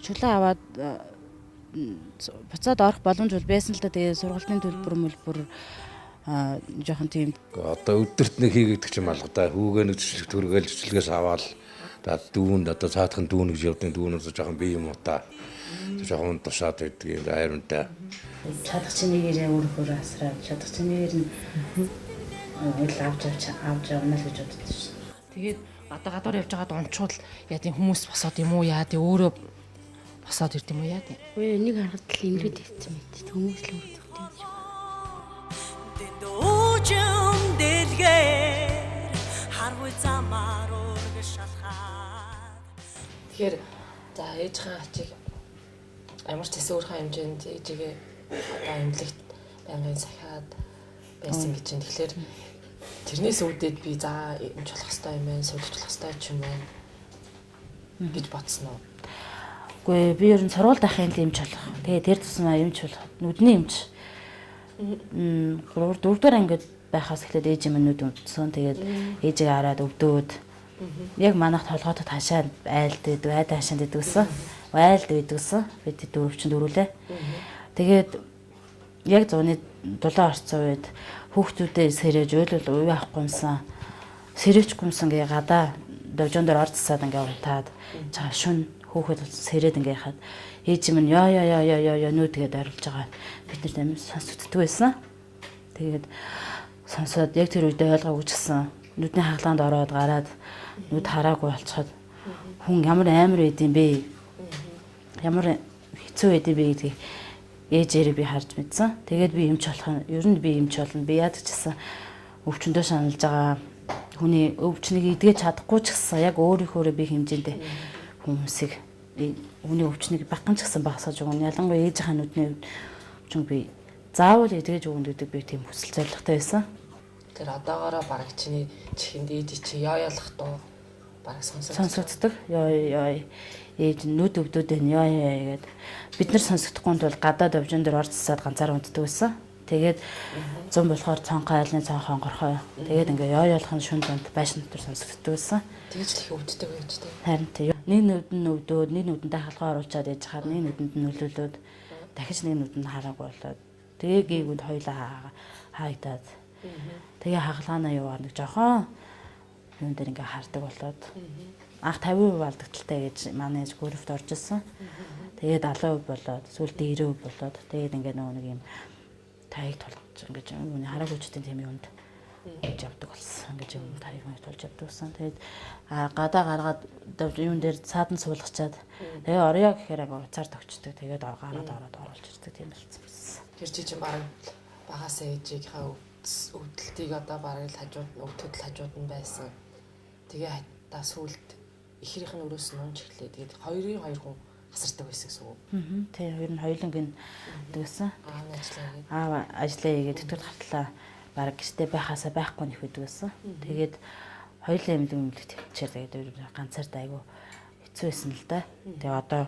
шүлэг аваад буцаад орох боломж бол байсан л да. Тэгээ сургалтын төлбөр жоохон тийм одоо өдөрт нэг хийгдэх юм алга да. Хүүгээ нэг жижиг төргээл жижигээс аваад дүүнд одоо цаадахын дүүн гэж явдаг дүүнээс жоохон бие юм уу та. Жоохон тушаад байдаг юм айрамтай. Чадах чинийгээр өөрөөр асраад чадах чинийгээр нь авч явна л гэж боддог шин. Тэгээд одоо гадуур явж байгаад унчвал яа тийм хүмүүс босоод юм уу яа тийм өөрөө босоод ирд юм уу яа тийм. Үгүй нэг харахад л имрээд ирсэн мэт хүмүүс л өөрөө зүгтэй юм шиг. Дэдүүжим дэлгээр харгүй замаар өргөж шалхаад. Тэгэхээр за ээжийн ачиг ямар ч гэсэн өөрхөн хэмжээнд ээжигээ одоо эмнэлэгт байнгын сахиад байсан гэж байна. Тэгэхээр тэрнээс үүдээд би за эмч болох хэрэгтэй юм байна, сувлжлах хэрэгтэй ч юм байна гэж бодсон уу? Үгүй би ер нь сургуульд ахын эмч болох. Тэгээ тэр тусмаа эмч болох. Нүдний эмч. 4-р ангид байхаас эхлээд ээж минь нүд өвдсөн. Тэгээд ээжийг хараад өвдөөд яг манайх толгойд хашаад айлд байдаг, хашаанд идэгсэн. Айлд идэгсэн. Бид 4 чинь дөрүлээ. Тэгээд яг зуны дулаан орцсон үед хүүхдүүдээ сэрэж ойлол уян авахгүйсэн. Сэрээчгүйсэн гээ гадаа довжон дээр орц засаад ингээ унтаад чаа шүн хүүхэд сэрээд ингээ хаад ээж минь ёо нүд тэгээд орилж байгаа. Бид нарт амин сонсогддог байсан. Тэгээд сонсоод яг тэр үедээ ойлгоогүй гэсэн нүдний хаглаанд ороод гараад нүд хараагүй болчиход хүн ямар амар байд юм бэ? Ямар хэцүү байд юм бэ гэдгийг ээжээрээ би харж мэдсэн. Тэгээд би эмч болох нь ер нь би эмч болно. Би яадаг ч гэсэн өвчнөдөө шаналж байгаа хүний өвчнийг идгэж чадахгүй ч гэсэн яг өөрийнхөө би хэмжээндээ хүмүүсийг хүний өвчнийг багхан ч гэсэн багасгаж өгнө. Ялангуяа ээжийнхээ нүдний өвчин би заавал идгэж өгнө гэдэг би тийм хүсэл зорилготой байсан. Тэр одоогоороо бараг чиний чихэнд ээж чи яаялах дуу бараг сонсогддог. Ёо ээж нүд өвдөд байна ёо гэгээд бид нар сонсогдохгүй тул гадаад овжин дээр орц засаад ганцаар унтдаг байсан. Тэгээд зам болохоор цонхоо айлны цонхоо онгорхоо. Тэгээд ингээ ёо ялах нь шүн донд байшин дотор сонсогддог байсан. Тэгж л их өвддөг байж тээ. Харин тийм. Нэг нүд нь өвдөөд, нэг нүдэндээ халгаа оруулчаад ээж хаад, нэг нүдэнд нь нөлөөлөөд дахиж нэг нүдэнд хараагүй болоод тэгээ гээгүнд хоёлаа хаагдаад. Тэгээ хагалгаанаа яваар нэг жоохон юун дээр ингээ хардаг болоод анх 50% алдагдaltaй гэж манай ээж гөрөвт орж ирсэн. Тэгээд 70% болоод сүүлд 90% болоод тэгээд ингээ нэг юм таяг тулж ингээ юуны хараагүйчдийн тийм юмд гэж явдаг болсон. Ингээ юм таяг маяг тулж явдаг болсон. Тэгээд гадаа гаргаад юун дээр цаадан суулгачаад тэгээ орё гэхээр уцаар тогчдөг. Тэгээд гараад ороод оруулж ирдэг тийм болсон. Тэр чи бараг багасаа ээжийнхээ өвдөлтийг одоо бараг л хажууд өвдөд л хажууд нь байсан. Тэгээ та сүлд ихрийнх нь өрөөс нь унж эхлэе. Тэгээд хоёрын хоёр хүн хасардаг байсан гэсэн үг. Тийм хоёр нь хоёуланг нь дэгсэн. Аа ажиллаа хийгээд тэтгэл хавтлаа бараг гэртээ байхаасаа байхгүй нэх үдэг байсан. Тэгээд хоёулаа эмнэлэг төвчээр тэгээд ганцаард айгу хэцүү байсан л да. Тэгээ одоо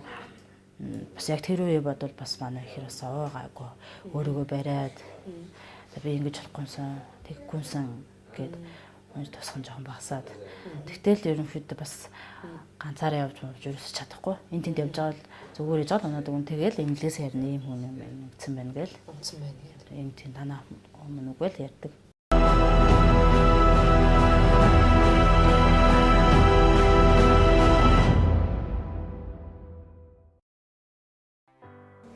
бас яг тэр үе бодвол бас манай ихэр бас гайгүй өөрийгөө бариад би ингэж болохгүйсэн тэггүйсэн гэд өнж тусхан жоохон багасаад тэгтэл ерөнхийдөө бас ганцаараа явж ерөөс чадахгүй энэ тэнд явж байгаа л зүгээр иж гал оноод өгөн тэгэл эмнэлээс харин ийм хүн юм байна гэсэн байна гээл унтсан байна гэдэг энэ тийм танаа өмнө үгүй л ярьдаг.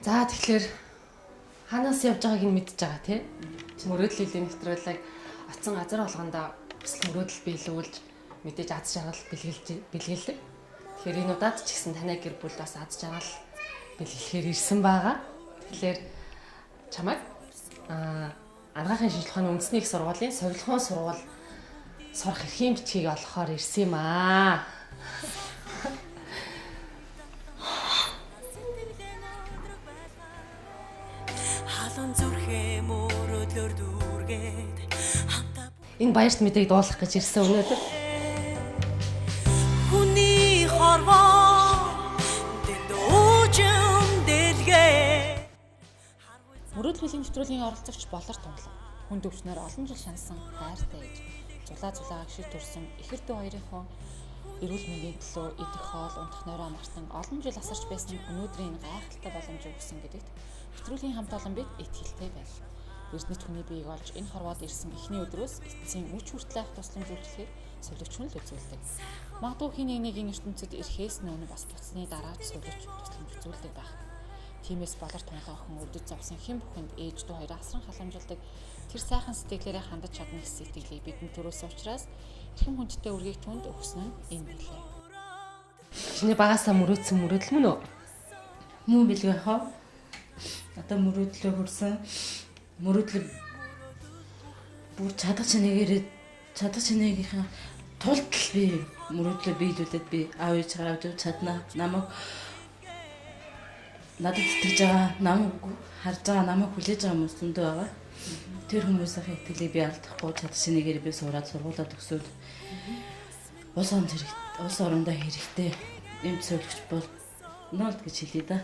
За тэгэхээр ханаас явж байгааг нь мэдчихэж байгаа тий. Мөрөөдөл хэлний нэвтрүүлэг оцсон газар болгондоо мөрөөдөл биелүүлж мэдээж аз жаргал бэлгэлдэг. Тэгэхээр энэ удаад ч гэсэн танай гэр бүл бас аз жаргал бэлгэлэхээр ирсэн байгаа. Тэгэхээр чамайг аргаахын шинжилгээ ухааны үндэсний их сургуулийн совилгын сургууль сурах эрхийн бичгийг олохоор ирсэн юм аа. Энэ баярт мэдээг дуулах гэж ирсэн өнөөдөр. Хүний хорвоо дэдүүжим дэлгээ. Мөрөөдөл хөлийн нэвтрүүлгийн оролцогч болор тунгалаг. Хүнд өвчнөр олон жил шансан хайртай ээж. Зулаагааг шид төрсөн ихэр дүү хоёрынхон эрүүл мэндийн төлөө идэх хоол, унтах нойроо мартан олон жил асарч байсан өнөөдрийн гайхалтай боломжийг өгсөн гэдэгт нэвтрүүлгийн хамт олон бид итгэлтэй байна. Эрдэнэт хүний биеийг олж энэ хорвоод ирсэн эхний өдрөөс эцсийн мөч хүртэл авах тусламж үйлчлэхээр сувлэгчүн л үзүүлдэг. Магадгүй хин нэгний ертөнцид ирэхээс өмнө бас буцсны дараа сувлэгч тусламж үзүүлдэг байх. Тиймээс болор тунгалаа охин өвдөж зовсон хэн бүхэнд ээж дүү хоёр асран халамжилдаг тэр сайхан сэтгэлээрээ хандаж чадна гэсэн сэтгэлийг бидэнд төрөөсөн учраас эрхэм хүндтэй үргийг түнд өгсөн нь энэ билээ. Чиний багасаа мөрөөдсөн мөрөөдөл мөн үү? Мөн билгээ хаа. Одоо мөрөөдлөө хүрсэн. Мөрөөдөл бүр чадах чинээгийн тулд л би мөрөөдлөө биелүүлээд би аав ээжээ авч чадна. Намайг надад итгэж байгаа, намайг харж байгаа, намайг хүлээж байгаа хүмүүс зөндөө байгаа. Тэр хүмүүсийн итгэлийг би алдахгүй чадах шинэгээр би сураад сургуулаа төгсөөд улс орондоо хэрэгтэй эмч зөвлөгч болно л гэж хэлье да.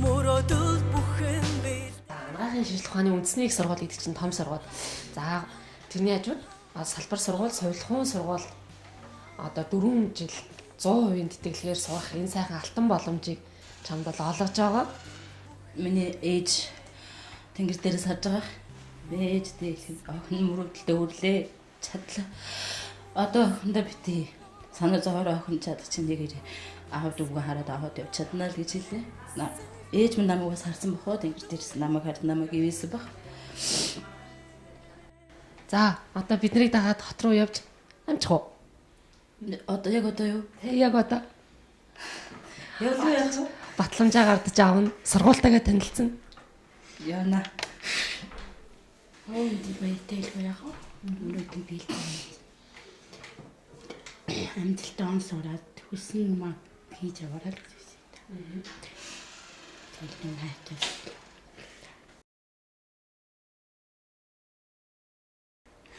Мөрөөдөл бүхэн бий. Анагаахын шинжилгээ ухааны үндэсний их сургууль гэдэг чинь том сургууль. За тэрний хажууд салбар сургууль, сувилахуун сургууль одоо 4 жил 100% тэтгэлгээр сурах энэ сайхан алтан боломжийг чамд бол олгож байгаа. Миний ээж тэнгэр дээрээс харж байгаа. Ээжтэй охин мөрөөдөлтөд өрлөө чадлаа. Одоо охиндоо бити санаа зовоор охин чадах чинь нэгээр аав дүүгээ хараад аваад явж чадна л гэж хэлээ. Ээж минь намайг бас харсан бохоо тэнгэр дээрээс намайг хард намайг ивээсэн баг. За одоо бид нарыг дагаад хот руу явж амжих уу? Одоо яг одоо юу? Яг одоо. Явлаа. Батламжаа гардаж аавна. Сургуультайгаа танилцсан. Яна. Өөнд байтэлгүй яах вэ? Мөрөөдөл биелдэг. Амжилттай он сураад хүссэн юм хийж аваарай л гэсэн юм. Тэгэл хайтай.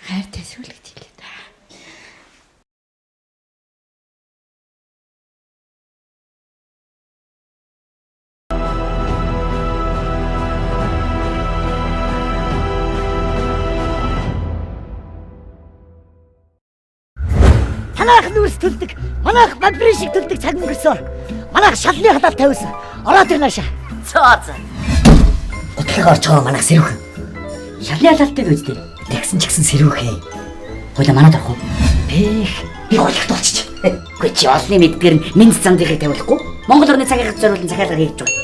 Хайртай сүлгэж хэлээ да. Манайх нүрс төлдөг, манайх бадбрын шиг төлдөг цаг өнгөрсөн. Манайх шалны хадаар тавьсан. Ороод ир наашаа. Цаац. Утлаг орж байгаа манайх сэрүүхэн. Шалны халаалтыг үздэг. Тэгсэн ч гэсэн сэрүүхээ. Хойло манад орох уу? Би гоолхот болчих. Үгүй чи олны мэдгээр нь минь зандихыг тавиулахгүй. Монгол орны цагийн зориулсан захиалга хийж байгаа.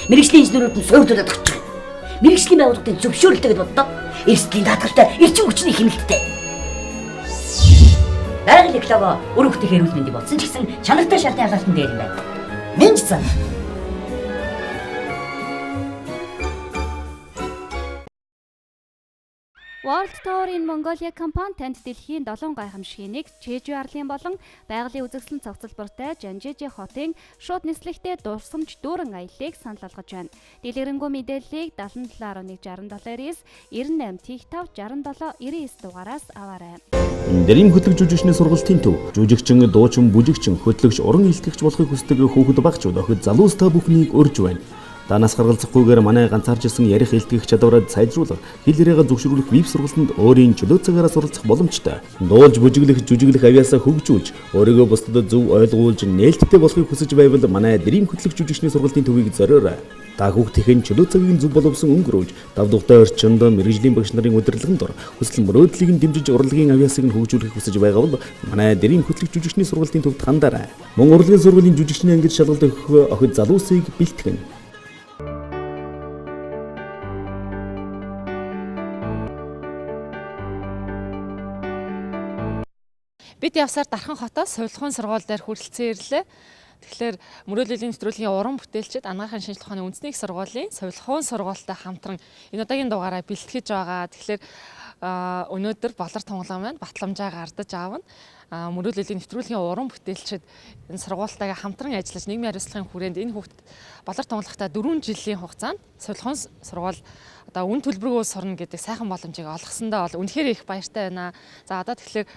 Мэргэжлийн инженерүүд нь суурьдуулаад өгч байгаа. Мэргэжлийн байгууллагын зөвшөөрөлтэйг боддоо эрсдлийн даатгалтай эрчим хүчний хэмнэлттэй. Байгаль эколого үр хөвгтийн эрүүл мэндийг болсон ч гэсэн чанартай шалтны халаалтан дээр юм байна. Минь зан. World Tour in Mongolia компани танд дэлхийн 7 гайхамшигын нэг Чежу арлын болон байгалийн үзэсгэлэн цогцлбортой Жанжижи хотын шууд нислэгтэй дурсамж дүүрэн аяллыг санал болгож байна. Дэлгэрэнгүй мэдээллийг 771167-ээс 98 55 67 99 дугаараас аваарай. Дэрэм хөтлөг жүжигчний сургалтын төв. Жүжигчин, дуучин, бүжигчин, хөтлөгч, уран илтгэгч болохыг хүсдэг хүүхэд багчууд охид залуус та бүхнийг урьж байна. Данаас гаргалзахгүйгээр манай ганцаарч ирсэн ярих илтгэх чадвараа сайжруулах, хэл яриагаа зөвшөөрөх веб сургалтанд өөрийн чөлөө цагаараа суралцах боломжтой. Дуулж, бүжиглэх, жүжиглэх авьяасаа хөгжүүлж, өөрийгөө бусдад зөв ойлгуулж, нээлттэй болохыг хүсэж байвал манай дэрэм хөтлөг жүжигчний сургалтын төвийг зориорой. Та хүүхдийн чөлөө цагийг зөв боловсон өнгөрөөж, давдугтай орчинд мэрэгжлийн багш нарын удирдлаганд ор хүсэл мөрөөдлийг дэмжиж урлагийн авьяасыг хөгжүүлэхийг хүсэж байгаа бол манай дэрэм хөтлөг жүжигчний сургалтын төвд хандаарай. Мөн урлагийн сургуулийн жүжигчний ангид шалгалт өгөх охид залуусыг бэлтгэн. Бид явсаар Дархан хотоос Сувилахуун сургууль дээр хүрэлцэн ирлээ. Тэгэхээр мөрөөдлийн нэвтрүүлгийн уран бүтээлчид анагаахын шинжилгээ ухааны үндэсний их сургуулийн Сувилахуун сургуультай хамтран энэ удаагийн дугаараа бэлтгэж байгаа. Тэгэхээр өнөөдөр болор тунгалаа маань батламжаа гардаж аавна. Мөрөөдлийн нэвтрүүлгийн уран бүтээлчид энэ сургуультайгаа хамтран ажиллаж нийгмийн хариуцлагын хүрээнд энэ хүүхд болор тунгалахтаа 4 жилийн хугацаанд Сувилахуун сургууль одоо үн төлбөргөө сурна гэдэг сайхан боломжийг олгосондоо бол үнэхээр их баяртай байна. За одоо тэгэхээр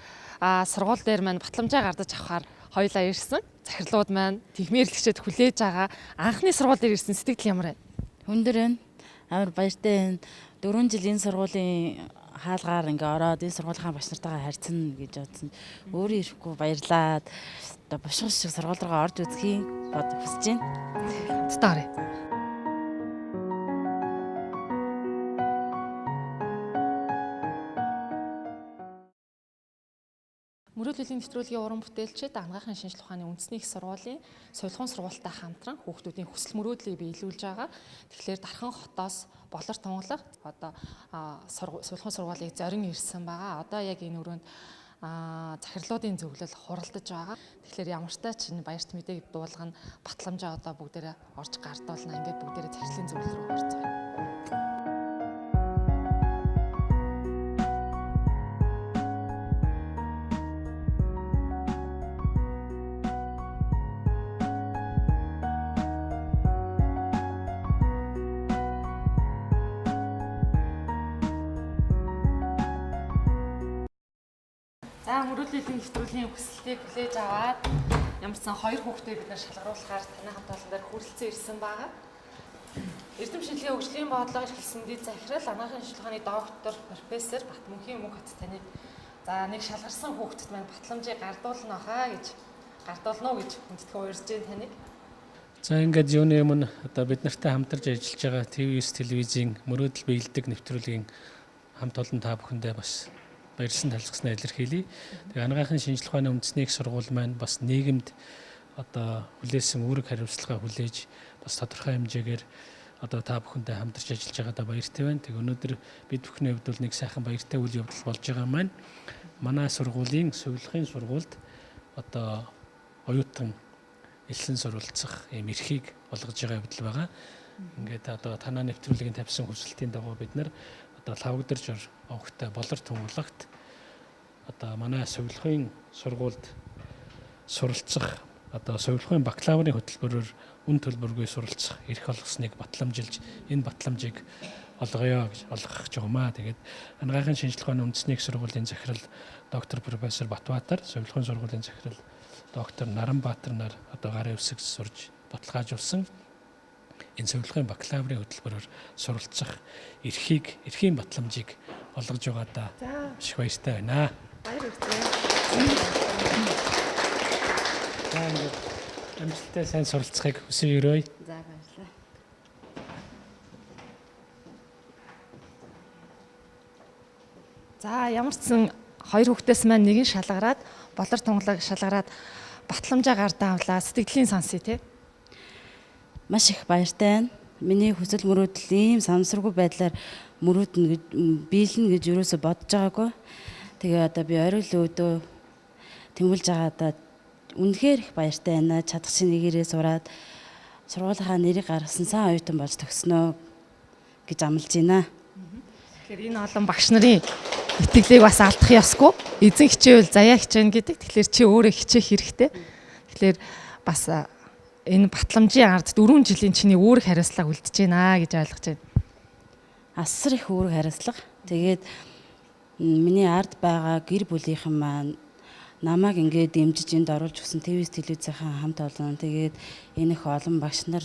сургууль дээр маань батламжаа гардаж авахаар хоёлаа ирсэн. Захирлууд маань техмэрлэгчэд хүлээж байгаа. Анхны сургууль дээр ирсэн сэтгэл ямар вэ? Хүндэр байна. Амар баяртай байна. 4 жил энэ сургуулийн хаалгаар ингээ ороод энэ сургуулийн багш нартайгаа харьцана гэж бодсон. Өөрөө ирэхгүй баярлаад одоо бушгал шиг сургууль руугаа орж үзхийг хүсэж байна. Стори. Мөрөөдлийн нэвтрүүлгийн уран бүтээлчид анагаахын шинжлэх ухааны үндэсний их сургуулийн сувилгын сургуультай хамтран хүүхдүүдийн хүсэл мөрөөдлийг биелүүлж байгаа. Тэгэхээр дархан хотоос болор тунгалах одоо сувилгын сургуулийг зорин ирсэн байгаа. Одоо яг энэ өрөөнд захирлуудын зөвлөл хуралдаж байгаа. Тэгэхээр ямар ч тач баярт мэдээг дуулгана батламжаа одоо бүгдээрээ орж гардуулна. Ингээд бүгдээрээ захирлын зөвлөл рүү орцгоё. За мөрөөдлийн нэвтрүүлгийн хүслийг хүлээж аваад ямар ч сан 2 хүүхдээ бид нар шалгаруулахаар таны хамт олон дээр хүрэлцэн ирсэн байгаа. Эрдэм шинжилгээ хөгжлийн бодлого эрхэлсэн дэд захирал анагаахын шинжилгээ ухааны доктор профессор Батмөнхийн Мөнхөт таныг за нэг шалгарсан хүүхдэд маань батламжийг гардуулна уу гэж хүндэтгэн уурьж байна таныг. За ингээд юуны өмнө одоо бид нартай хамтарч ажиллаж байгаа ТV9 телевизийн мөрөөдөл биелдэг нэвтрүүлгийн хамт олон та бүхэндээ бас баярлсан талцгаснаа илэрхийлье. Тэгээ анагаахын шинжлэх ухааны үндэсний их сургууль маань бас нийгэмд одоо хүлээсэн үүрэг хариуцлага хүлээж бас тодорхой хэмжээгээр одоо та бүхэндээ хамтарч ажиллаж байгаадаа баяртай байна. Тэгээ өнөөдөр бид бүхний хувьд бол нэг сайхан баяртай үйл явдал болж байгаа маань манай сургуулийн сувилгын сургуульд одоо оюутан элсэн суралцах ийм эрхийг олгож байгаа явдал байгаа. Ингээд одоо танаа нэвтрүүлгийн тавьсан хүсэлтийн дагуу бид нар одоо лавгдарж овогтой болор тунгалагт одоо манай сувилгын сургуульд суралцах одоо сувилгын бакалаврын хөтөлбөрөөр үн төлбөргүй суралцах эрх олгосныг батламжилж энэ батламжийг олгоё гэж олгох гэж байгаамаа. Тэгээд анагаахын шинжлэх ухааны үндэсний их сургуулийн захирал доктор профессор Батбаатар, сувилгын сургуулийн захирал доктор Наранбаатар нар одоо гарын үсэг сурж баталгаажуулсан энэ сувилгын бакалаврын хөтөлбөрөөр суралцах эрхийн батламжийг олгож байгаадаа их баяртай байна. Баяр хүргэе. Амжилттай сайн суралцахыг хүсье өрөөе. За баярлалаа. За ямар ч сан 2 хүүхдээс маань нэг нь шалгараад болор тунгалаг шалгараад батламжаа гардаа авлаа. Сэтгэлийн сонсъё те. Маш их баяртай байна. Миний хүсэл мөрөөдөл ийм санамсаргүй байдлаар мөрөөднө гэж биелнэ гэж юусоо бодож байгаагүй. Тэгээ одоо би орой л өдөө тэмүүлж байгаадаа үнэхээр их баяртай байна. Чадахчийн нэгээрээ сураад сургуулийнхаа нэрийг гаргасан сайн оюутан болж төгснөө гэж амлаж байна. Тэгэхээр энэ олон багш нарын итгэлийг бас алдах ёсгүй. Эзэн хичээвэл заяа хичээнэ гэдэг. Тэгэхээр чи өөрөө хичээх хэрэгтэй. Тэгэхээр бас энэ батламжийн ард 4 жилийн чиний үүрэг хариуцлага үлдэж байна гэж ойлгож байна. Асар их үүрэг хариуцлага. Тэгээд миний ард байгаа гэр бүлийнхэн маань намайг ингээд дэмжиж энд оруулж өгсөн ТV-с телевизийн хамт олон. Тэгээд энэ их олон багш нар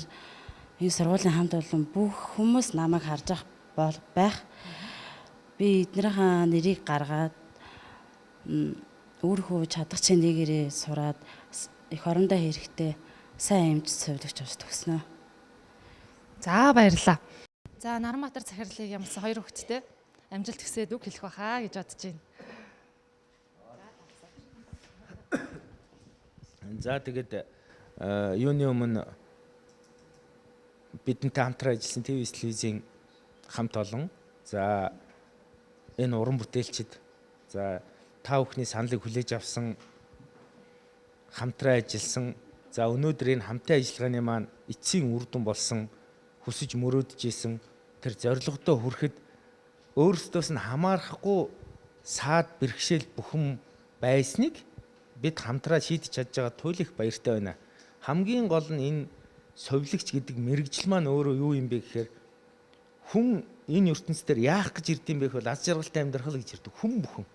энэ сургуулийн хамт олон бүх хүмүүс намайг харж байх. Би эднэрийн нэрийг гаргаад өөрөө чадахчийн нэгээрээ сураад их орондоо хэрэгтэй сайн эмч сувилагч болж төгснөө. За баярлалаа. За Наранбаатар захирлыг ямарсан 2 хүүхэдтэй амжилт хүсээд үг хэлэх байхаа гэж бодож байна. За тэгээд юуны өмнө бидэнтэй хамтран ажилласан ТV телевизийн хамт олон за энэ уран бүтээлчид за та бүхний саналыг хүлээж авсан хамтран ажилласан за өнөөдөр энэ хамтын ажиллагааны маань эцсийн үр дүн болсон хүсэж мөрөөдж исэн тэр зорилгодоо хүрэхэд өөрсдөөс нь хамаарахгүй саад бэрхшээл бүхэн байсныг бид хамтраа шийдэж чадж байгаа туйл их баяртай байна. Хамгийн гол нь энэ совилогч гэдэг мэрэгжил маань өөрөө юу юм бэ гэхээр хүн энэ ертөнцийн дээр яах гэж ирдэм бэ гэвэл аз жаргалтай амьдрах гэж ирдэг хүн бүхэн.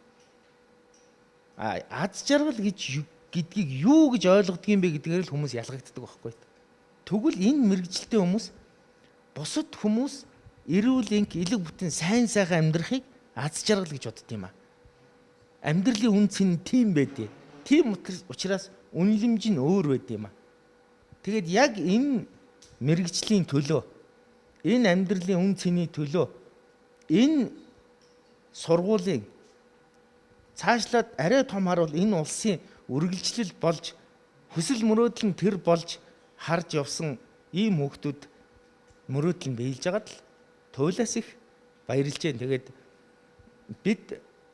Аз жаргал гэдгийг юу гэж ойлгодог юм бэ гэдгээр л хүмүүс ялгагддаг байхгүй. Тэгвэл энэ мэрэгжилтэй хүмүүс бусад хүмүүс эрүүл энх элэг бүтэн сайн сайхан амьдрахыг аз жаргал гэж бодд юм а. Амьдралын үн цэн тийм байдیں۔ Тийм учраас үнэлэмж нь өөр байд юм а. Тэгээд яг энэ мэрэгжлийн төлөө, энэ амьдралын үн цэний төлөө энэ сургуулийн цаашлаад арай том харуул энэ улсын үргэлжлэл болж хүсэл мөрөөдөл нь тэр болж харж явсан ийм хүүхдүүд мөрөөдөл нь биелж байгаад л туйлаас их баярлж байна. Тэгээд бид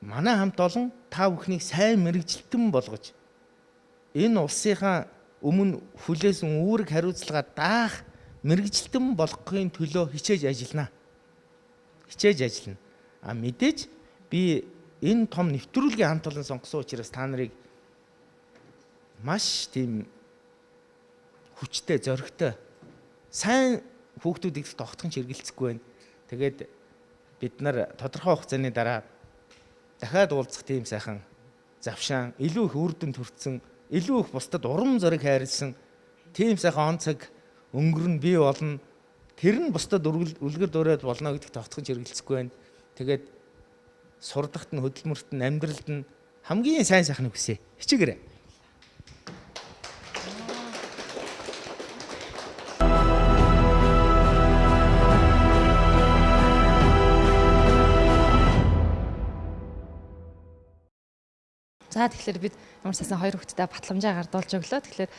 манай хамт олон та бүхнийг сайн мэрэгжилтэн болгож энэ улсынхаа өмнө хүлээсэн үүрэг хариуцлага даах мэрэгжилтэн болгохын төлөө хичээж ажиллана. Хичээж ажиллана. А мэдээж би энэ том нэвтрүүлгийн хамт олон сонгосон учраас та нарыг маш тийм хүчтэй, зоригтой, сайн хүүхдүүд их тогтхон хэрэгэлцэхгүй байна. Тэгээд бид нар тодорхой хугацааны дараа дахиад уулзах тийм сайхан завшаан, илүү их үр дүн төрсөн, илүү их бусдад урам зориг хайрлсан тийм сайхан он цаг өнгөрн бий болно. Тэр нь бусдад үлгэр дуурайд болно гэдэгт тогтхон хэрэгэлцэхгүй байна. Тэгээд сурдагт нь, хөдөлмөрт нь, амьдралд нь хамгийн сайн сайхныг хүсье. Хичээгээрэй. За тэгэхээр бид ямар сасан хоёр хүүхэдтэй батламжаа гардуулж өглөө. Тэгэхээр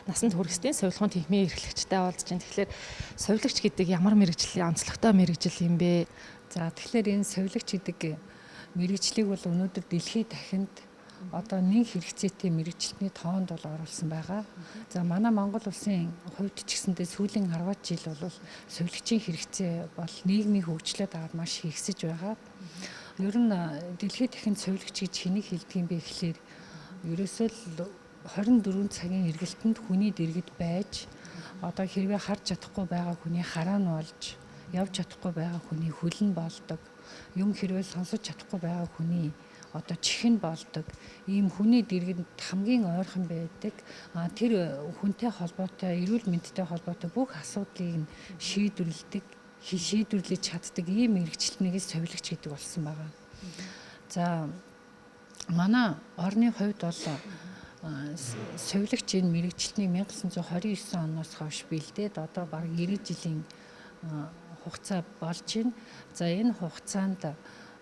насанд хүрэхтийн совилгын техникийн эрхлэгчтэй уулзж байна. Тэгэхээр совилгч гэдэг ямар мэрэгжлийн онцлогтой мэрэгжил юм бэ? За тэгэхээр энэ совилгч гэдэг мэрэгжлийг бол өнөөдөр дэлхийд дахинд одоо нэг хэрэгцээтэй мэрэгжилтний тоонд бол оруулсан байгаа. За манай Монгол улсын хувьд ч гэсэндээ сүүлийн 10 жил бол совилгчийн хэрэгцээ бол нийгмийн хөгжлөд аваад маш ихсэж байгаа. Ер нь дэлхийд дахинд совилгч гэж хэнийг хэлдэг юм бэ гэхлээр ерөөсөө л 24 цагийн эргэлтэнд хүний дэргэд байж одоо хэрвээ харж чадахгүй байгаа хүний хараа нь болж, явж чадахгүй байгаа хүний хөл нь болдог. Юм хэрвээ сонсож чадахгүй байгаа хүний одоо чихэн болдог. Ийм хүний дэргэд хамгийн ойрхон байдаг. Тэр хүнтэй холбоотой, эрүүл мэндтэй холбоотой бүх асуудлыг шийдвэрлэж чаддаг ийм мэрэгчлэнээс совилгч гэдэг болсон байгаа. За манай орны хувьд бол совилгч энэ мэрэгчлэний 1929 оноос хойш биелдээд одоо бараг 90 жилийн хугацаа болж байна. За энэ хугацаанд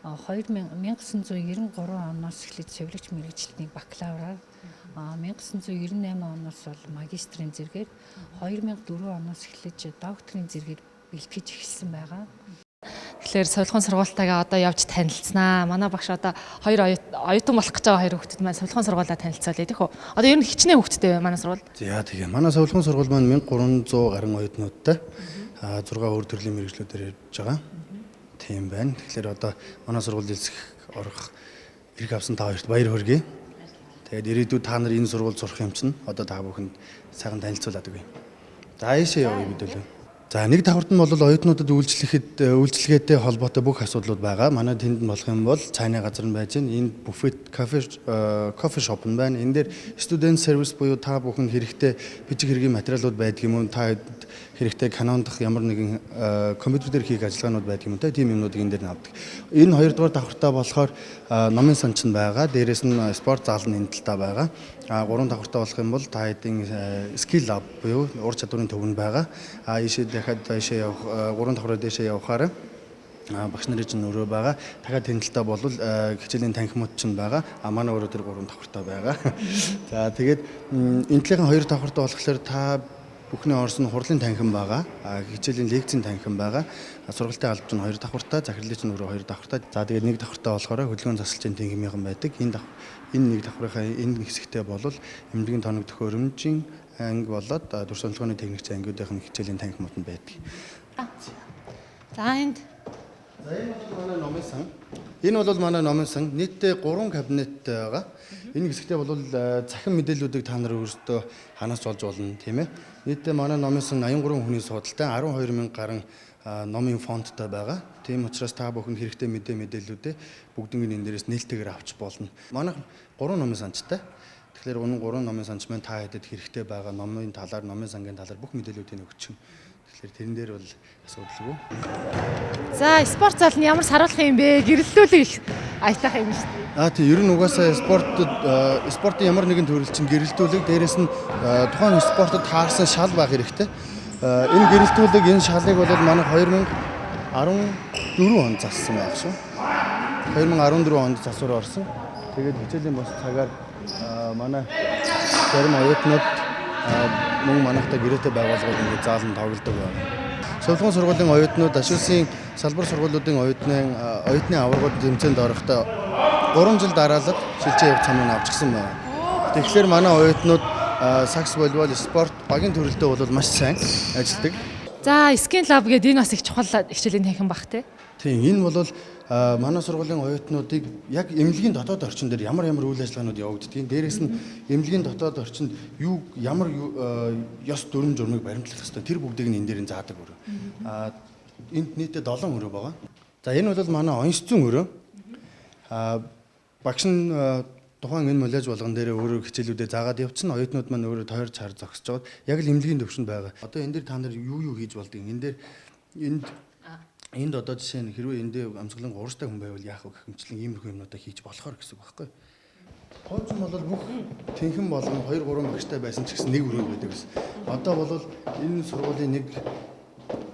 1993 оноос эхлээд совилгч мэрэгчлэний бакалавраар 1998 оноос бол магистрийн зэрэгээр 2004 оноос эхлэж докторийн зэрэгээр бэлтгэж эхэлсэн байгаа. Тэгэхээр совилгын сургуультайгаа одоо явж танилцсанаа. Манай багш одоо хоёр оюутан болох гэж байгаа хоёр хүүхдэд маань совилгын сургуулаа танилцуулъя тийм үү? Одоо ер нь хичнээн хүүхдтэй байна манай сургууль. За тэгээ манай совилгын сургууль маань 1300 гаруй оюутнуудтай 6 өөр төрлийн мэргэжлүүдээр явж байгаа. Тийм байна. Тэгэхээр одоо манай сургууль элсэх орох эрх авсан та хоёрт баяр хүргэе. Тэгээд ирээдүйд та нар энэ сургууль сурах юм чинь одоо та бүхэнд сайхан танилцуулаад өгье. За ийшээ явъя мэдээлэл. За нэг давхарт нь бол оюутнуудад үйлчлэгээтэй холбоотой бүх асуудлууд байгаа. Манай тэнд болох юм бол цайны газар нь байж байна. Энэ буфет кофе шоп нь байна. Энэ дээр студент сервис буюу та бүхэн хэрэгтэй бичиг хэргийн материалууд байдаг юм уу? Та хэрэгтэй Canon дах ямар нэгэн компьютер дээр хийх ажиллагаанууд байдаг юм те. Тийм юмнуудыг энэ дээр нь авдаг. Энэ хоёрдугаар давхартаа болохоор номын санч нь байгаа. Дээрээс нь спорт зал нь энэ талдаа байгаа. Гурван давхартаа болох юм бол та хэдийн skill lab буюу ур чадварын төвөнд байгаа. Ийшээ дахиад ийшээ явах гурван давхраа дэшээ явахаар багш нарын чинь өрөө байгаа. Дахиад энэ талдаа бол хичээлийн танхимууд чинь байгаа. Манай өрөө дээр гурван давхартаа байгаа. За тэгээд энэ талын хоёр давхартаа болохоор та бүхний орсон хурлын танхим байгаа. Хичээлийн лекцийн танхим байгаа. Сургалтын албач нь 2 давхартаа, захирлын чинь өөрөө 2 давхартаа. За тэгээд 1 давхартаа болохоор хөдөлгөөн засалчийн танхимын байдаг. Энэ 1 давхрынхаа энэ хэсэгтээ бол эмнэлгийн тоног төхөөрөмжийн анги болоод дүрс онцлогооны техникч ангиудын хичээлийн танхимууд нь байдаг. За энэ бол манай номын сан. Энэ бол манай номын сан. Нийтдээ 3 кабинет байгаа. Энэ хэсэгтээ бол цахим мэдээллүүдийг та нар өөрсдөө ханаас олж болно, тийм ээ. Нийтдээ манай номын сан 83 хүний суудалтай 12,000 гаруй номын фонттой байгаа. Тийм учраас та бүхэн хэрэгтэй мэдээллүүдээ бүгднийг энэ дээрээс нээлттэйгээр авч болно. Манай 3 номын санчтай. Тэгэхээр өнөө 3 номын санч маань та хэдэд хэрэгтэй байгаа номын талаар, номын сангийн талаар бүх мэдээллүүдийг өгч. Тэгэхээр тэрэн дээр бол асуудалгүй. За спорт зал нь ямар саруулах юм бэ? Гэрэлтүүлэг их аятайх юм шүү дээ. Тийм ер нь угаасаа спортын ямар нэгэн төрөл чинь гэрэлтүүлэг дээрэс нь тухайн спортод таарсан шал байх хэрэгтэй. Энэ гэрэлтүүлэг энэ шалыг бол манай 2014 онд зассан байх шүү. 2014 онд засвар орсон. Тэгээд хичээлийн бос цагаар манай зарим оюутнууд мөн манайхтай гэрээтэй байгууллагууд ингээд заалан тоглодог байна. Сувлгын сургуулийн оюутнууд ашуусын салбар сургуулиудын оюутны аваргууд тэмцээнд орохдоо 3 жил дараалал шилжээ явах цамыг авчихсан байна. Тэгэхээр манай оюутнууд сакс, волейбол, спорт багийн төрөлдөө бол маш сайн ажилладаг. За скин лаб гэдэг энэ бас их чухал хичээлийн танхим баг тий. Тийм энэ бол манай сургуулийн оюутнуудыг яг эмнэлгийн дотоод орчин дээр ямар үйл ажиллагаанууд явагддгийг, дээрээс нь эмнэлгийн дотоод орчинд ямар ёс дүрм журмыг баримтлах ёстой тэр бүгдийг нь энэ дээр заадаг өрөө. Энд нийтдээ 7 өрөө байгаа. За энэ бол манай онц зүүн өрөө. Багш нь тухайн энэ молиаж болгон дээр өөрөө хичээлүүдэд заагаад явчихна. Оюутнууд маань өөрөө тойрч хар зогсож байгаад яг л эмнэлгийн төвшөнд байгаа. Одоо энэ дээр та нар юу хийж болдгийг энэ дээр энд одоо жишээ нь хэрвээ эндээ амсгалан 3 хүн байвал яах вэ гэх мэтлэн иймэрхүү юмнуудаа хийж болохоор гэсэн үг байхгүй. Хойч нь бол бүх тэнхэн болгон 2-3 багштай байсан ч гэсэн нэг өрөөнд байдаг гэсэн. Одоо бол энэ сургуулийн нэг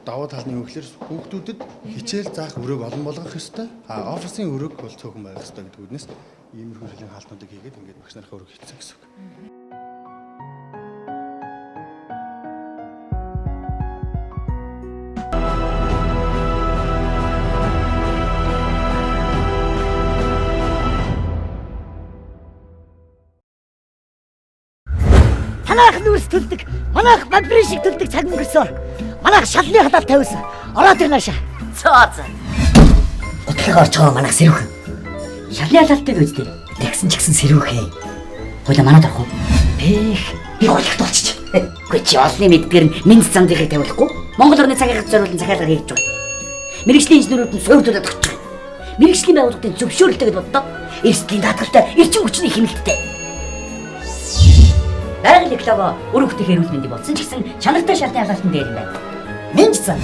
даваа талны юу гэхээр хүүхдүүдэд хичээл заах өрөөг олон болгох ёстой. Офисын өрөөг бол цөөхөн байх ёстой гэдэг үгнээс иймэрхүү шилийн хаалтнуудыг хийгээд ингээд багш нарынхаа өрөөг хийцэн гэсэн үг. Манайх нүүрс төлдөг, манайх бамбрын шиг төлдөг цаг өнгөрсөн. Манайх шалны хадаар тавьсан. Ороод ир наашаа. Цооц. Утлаг орж байгаа манайх сэрүүхэн. Шалны халаалтыг үздэй. Тэгсэн ч гэсэн сэрүүхээ. Хойло манад орох уу? Би гуйлахт болчих. Үгүй чи олны мэдгээр нь минь цандыг тавиулахгүй. Монгол орны цагийн зориулсан захиалга хийж байгаа. Мэргэжлийн инженерүүд нь суурьдуулаад өгч байгаа. Мэргэжлийн байгууллагын зөвшөөрлөлтөд боддог. Эрсдлийн даатгалтай, эрчим хүчний хэмнэлттэй. Байгалийн клуб өрөвхтөх эрүүл мэндийг болсон ч гэсэн чанартай шалтны халаалтан дээр юм байна. Минь цан.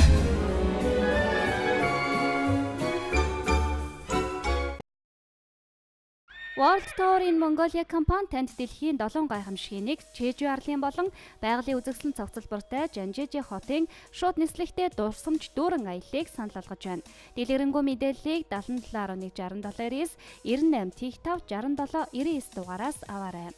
Парт02 Mongolia компани танд дэлхийн 7 гайхамшигыг Чежүү арлын болон байгалийн үзэсгэлэн цогцлбортой Жанжижи хотын шууд нислэгтэй дурсамж дүүрэн аяллыг санал болгож байна. Дэлгэрэнгүй мэдээллийг 771167-ээс 98 55 67 99 дугаараас аваарай.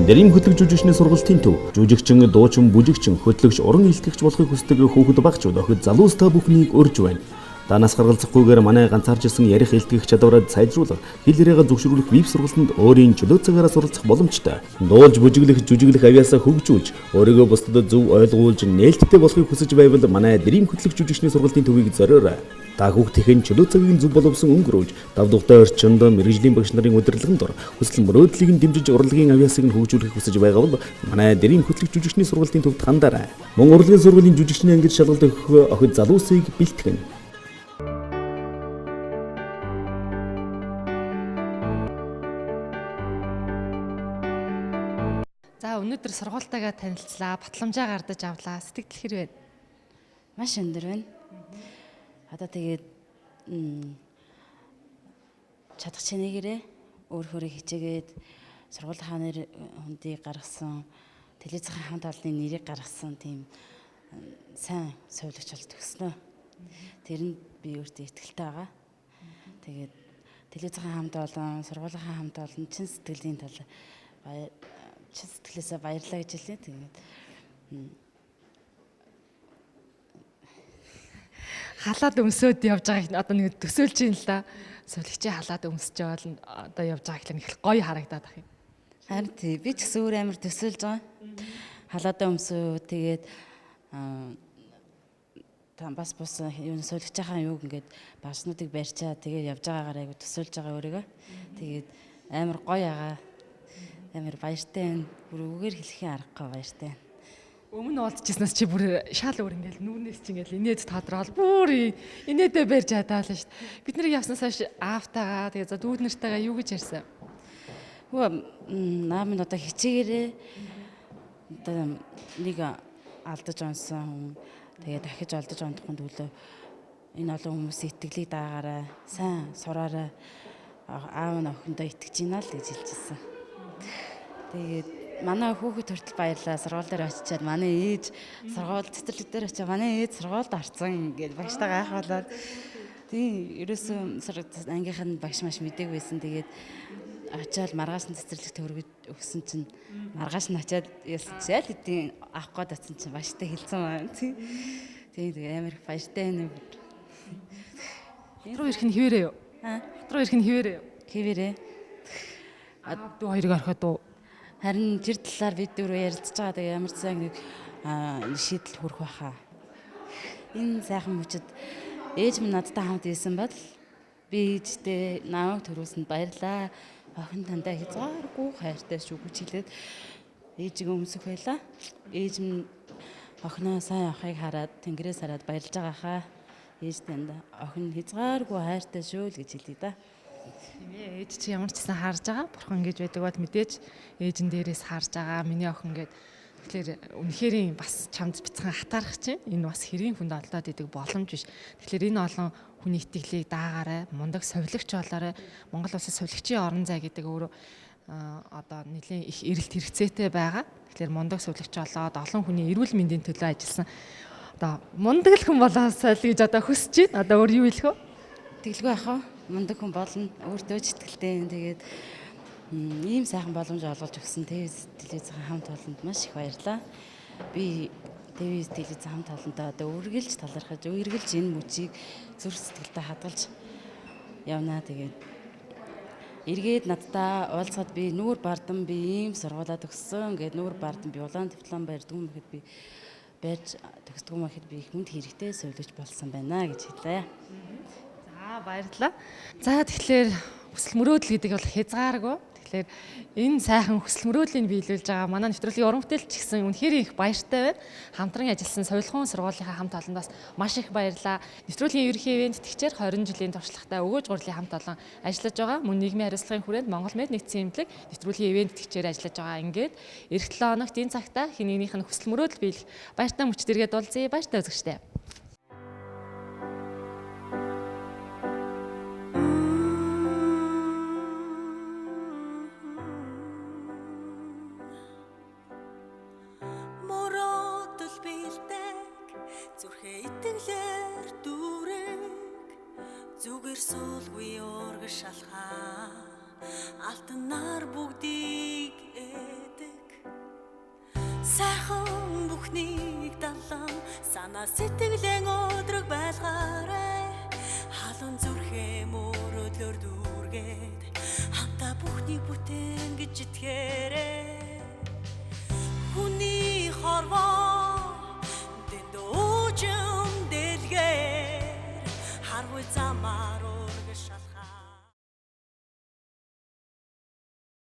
Дэрийн хөтлөг жүжигчний сургалтын төв, жүжигчин, дуучин, бүжигчин, хөтлөгч, уран илтгэгч болохыг хүсдэг хүүхэд багчууд охид залуус та бүхнийг урьж байна. Танаас гаргалзахгүйгээр манай ганцаарч ирсэн ярих илтгэх чадвараад сайжруулах, хэл яриагаа зөвшөөрөх веб сургалтанд өөрийн чөлөө цагаараа суралцах боломжтой. Дуулж, бүжиглэх, жүжиглэх авьяасаа хөгжүүлж, өөрийгөө бусдад зөв ойлгуулж, нээлттэй болохыг хүсэж байвал манай дэрийн хөтлөг жүжигчний сургалтын төвийг зориорой. Та хүүхдийн чөлөө цагийг зөв боловсон өнгөрөөж, дав дугтай орчинд мэргэжлийн багш нарын удирдлагын дор хүсэл мөрөөдлийг нь дэмжиж урлагийн авьяасыг нь хөгжүүлэхийг хүсэж байгаа бол манай дэрийн хөтлөг жүжигчний сургалтын төвд хандаарай. Мөн урлагийн сургуулийн жүжигчний ангид шалгалт өгөх охид залуусыг бэлтгэн. За өнөөдөр сургуультайгаа танилцлаа, батламжаа гардаж авлаа. Сэтгэл хэр байна? Маш өндөр байна. Одоо тэгээд чадах чинээрээ өөрөөрөө хичээгээд сургуулийн нэр хүндийг гаргасан, телевизийн хамт олонны нэрийг гаргасан тийм сайн сувилагч болж төгснөө. Тэр нь би өөртөө итгэлтэй байгаа. Тэгээд телевизийн хамт олон, сургуулийн хамт олон чин сэтгэлийн тал чин сэтгэлээсээ баярлалаа гэж хэлээ. Тэгээд халаад өмсөд явж байгааг одоо нэг төсөөлж юм л да. Сувилагчийн халаад өмсөж байгаа л одоо явж байгаа гэхэл их гоё харагдаад ах юм. Харин тий би ч гэсэн өөр амар төсөөлж байгаа. Халаадаа өмсөө тэгээд та бас юу сувилагчийнхаа юуг ингээд багшнуудыг барьчаа тэгээд явж байгаагаар айгу төсөөлж байгаа өөрийгөө. Тэгээд амар гоё агаа. Амар баяртай байна. Бүр үгээр хэлэхийн аргагүй баяртай байна. Өмнө уулзчихснаас чи бүр шал өөр ингээл нүүрнээс чи ингээл инээд тодорхойл бүр инээдээ барьж чадаалаа шүү дээ. Бид нэр явснаас хойш аавтайгаа тэгээ за дүүд нартайгаа юу гэж ярьсан? Наам нь одоо хичээгээрээ одоо нэг алдаж онсон хүн Тэгээд дахиж олдож ондохын төлөө энэ олон хүмүүсийн итгэлийг даагаарай, сайн сураарай. Аав нь охиндоо итгэж ийна л гэж хэлчихсэн. Тэгээд манай хүүхэд хүртэл баярлаа. Сургууль дээр очичаад манай ээж сургууль цэцэрлэг дээр очиж манай ээж сургуульд орсон гэж багштай гайхуулаад тийм ерөөсөө ангийнх нь багш маш мэдээг байсан. Тэгээд очиад маргааш нь цэцэрлэгт өргөж өгсөн чинь маргааш нь очиад ялсчаал эдийн авах гээд атсан чинь багштай хэлсэн байна. Тийм амар их баяртай байна. Руу ирэх нь хിവэрээ юу? Руу ирэх нь хിവэрээ юу? Хിവэрээ. Дүү хоёрыг ороход уу? Харин тэр талаар бид дөрөв ярилцж байгаа. Тэгээ ямар ч сайн нэг шийдэл хүрэх байхаа. Энэ сайхан мөчөд ээж минь надтай хамт ирсэн бол би ээжтэй намайг төрүүлсэнд баярлаа. Охин тандаа хязгааргүй хайртай шүү гэж хэлээд ээжигээ өмсөх байлаа. Ээж минь охиноо сайн авахыг хараад тэнгэрээс хараад баярлж байгаа хаа. Ээж тандаа охин хязгааргүй хайртай шүү л гэж хэлээ да. Тийм ээ, ээж чи ямар ч гэсэн харж байгаа. Бурхан гэж байдаг бол мэдээж ээжин дээрээс харж байгаа. Миний охин гээд тэгэхээр үнэхэрийн бас чамд бяцхан хатаарах чинь энэ бас хэрийн хүнд олдоод идэг боломж биш. Тэгэхээр энэ олон хүний итгэлийг даагаарай, мундаг совилогч болоорой. Монгол улсад совилогчийн орон зай гэдэг өөрөө одоо нэлийн их эрэлт хэрэгцээтэй байгаа. Тэгэхээр мундаг совилогч болоод олон хүний эрүүл мэндийн төлөө ажилласан одоо мундаг л хүн болоосай л гэж одоо хүсэж байна. Одоо өөр юу хэлэх вэ? Тэглгүй яхаа. Мундаг хүн болно. Өөртөө ч итгэлтэй. Тэгээд ийм сайхан боломж олгож өгсөн телевизийн хамт олонд маш их баярлалаа. Би телевизийн хамт олонтой одоо үргэлж талархаж, үргэлж энэ мөчийг зүрх сэтгэлдээ хадгалж явнаа. Тэгээд эргээд надтай уулзахад би нүүр бардан би ийм сургуулаад өгсөн. Ингээд нүүр бардан би улаан диплом барьдгүй мэхэд би барьж төгсдгүй мэхэд би их хүнд хэрэгтэй совилогч болсон байна гэж хэллээ. За баярлалаа. За тэгэхээр хүсэл мөрөөдөл гэдэг бол хязгааргүй. Тэгэхээр энэ сайхан хүсэл мөрөөдлийг биелүүлж байгаа манай нэвтрүүлгийн уран бүтээлч гэсэн үнэхээр их баяртай байна. Хамтран ажилласан Совилгын сургуулийнхаа хамт олонд бас маш их баярлалаа. Нэвтрүүлгийн ерөнхий ивент тэгчээр 20 жилийн туршлагатай өгөөж гурлийн хамт олон ажиллаж байгаа. Мөн нийгмийн хариуцлагын хүрээнд Монгол Мэд нэгдсэн эмнэлэг нэвтрүүлгийн ивент тэгчээр ажиллаж байгаа. Ингээд эх 7 хоногт энэ цагта хин нэгнийх нь хүсэл мөрөөдөл биелэх баяртай мөч дэргээд уулзъя. Баяртай үзэгчтэй. Зүгээр суулгүй ургаш шалхаа алтанаар бүгдийг эдэг сайхан бүхнийг далан санаа сэтгэлэн өдрөг байлгаарай халуун зүрхээ мөрөөдлөөр дүүргээд хамтаа бүхнийг бүтээн гэж итгээрэй.